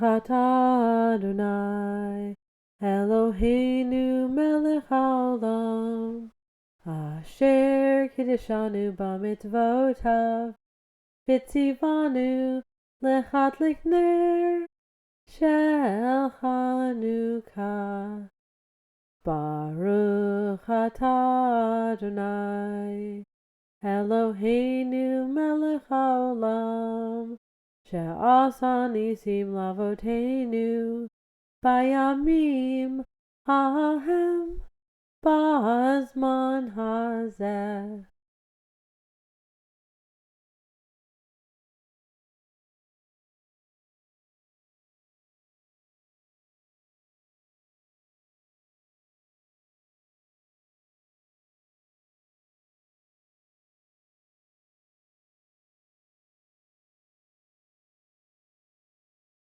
atah Adonai Eloheinu melech haolam asher kiddushanu b'mitzvotav v'tzivanu lehadlik ner shel Chanukah. Baruch atah Adonai Eloheinu melech haolam she'asa nisim lavoteinu bayamim hahem b'zman hazeh.